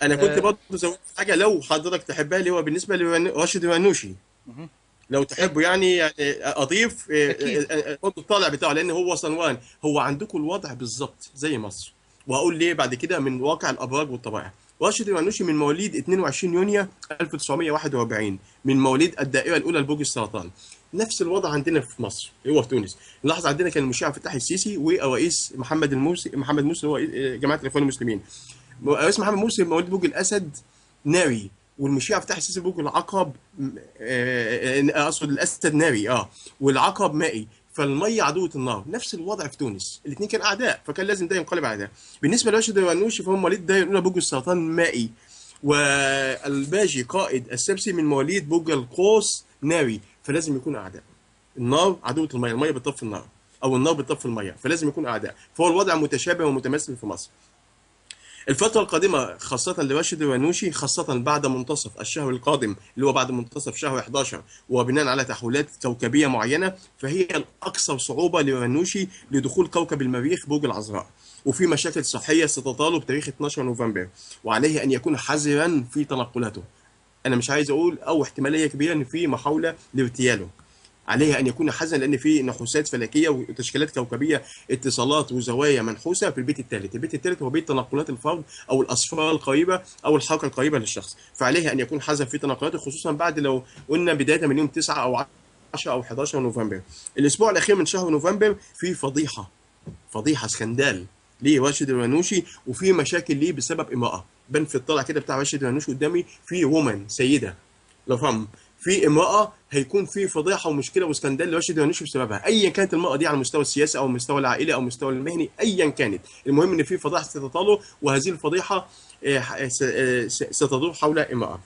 انا كنت آه، برضه زودت حاجه لو حضرتك تحبها، اللي هو بالنسبه لراشد الونوشي، مهم. لو إيه، تحبوا يعني اضيف اكيد. برضه الطالع بتاعه، لان هو صنوان. هو عندكم الوضع بالظبط زي مصر، وهقول ليه بعد كده من واقع الابراج والطبائع. راشد الونوشي من مواليد 22 يونيو 1941، من مواليد الدائره الاولى لبرج السرطان. نفس الوضع عندنا في مصر، هو في تونس. نلاحظ عندنا كان المشيع عبد الفتاح السيسي والرئيس محمد مرسي اللي هو جماعه الاخوان المسلمين. رئيس محمد مرسي مواليد برج الاسد ناري، والمشيع فتح السيسي برج العقرب، اقصد الاسد ناري والعقرب مائي. فالميه عدوة النار. نفس الوضع في تونس، الاثنين كانوا اعداء، فكان لازم ده ينقلب اعداء. بالنسبه لراشد الرنوشي فهم مواليد الدايره الاولى برج السرطان مائي، والباجي قائد السبسي من مواليد برج القوس ناري، فلازم يكونوا اعداء. النار عدوة الميه، الميه بتطفي النار، او النار بتطفي الميه، فلازم يكونوا اعداء. فهو الوضع متشابه ومتماثل في مصر. الفترة القادمة خاصة لراشد الرنوشي، خاصة بعد منتصف الشهر القادم اللي هو بعد منتصف شهر 11، وبناء على تحولات كوكبية معينة، فهي الأكثر صعوبة لرنوشي لدخول كوكب المريخ برج العذراء. وفي مشاكل صحية ستطاله بتاريخ 12 نوفمبر، وعليه أن يكون حذرا في تنقلاته. أنا مش عايز أقول أو احتمالية كبيرة إن في محاولة لاغتياله. عليه ان يكون حذرا، لان في نحوسات فلكيه وتشكيلات كوكبيه، اتصالات وزوايا منحوسه في البيت الثالث. البيت الثالث هو بيت تنقلات الفرد او الاصفار القريبه او الحركه القريبه للشخص، فعليه ان يكون حذر في تنقلاته، خصوصا بعد لو قلنا بدايه من يوم 9 او 10 او 11 نوفمبر. الاسبوع الاخير من شهر نوفمبر في فضيحه، فضيحه سكندال ليه راشد الرنوشي، وفي مشاكل ليه بسبب امراه. بان في الطلع كده بتاع راشد الرنوشي قدامي في وومن سيده، لو فهم، في امراه هيكون في فضيحه ومشكله وسكندال لراشد الرنوشي بسببها، ايا كانت المراه دي على المستوى السياسي او المستوى العائلي او المستوى المهني، ايا كانت. المهم ان في فضيحه ستطاله، وهذه الفضيحه ستدور حول امراه.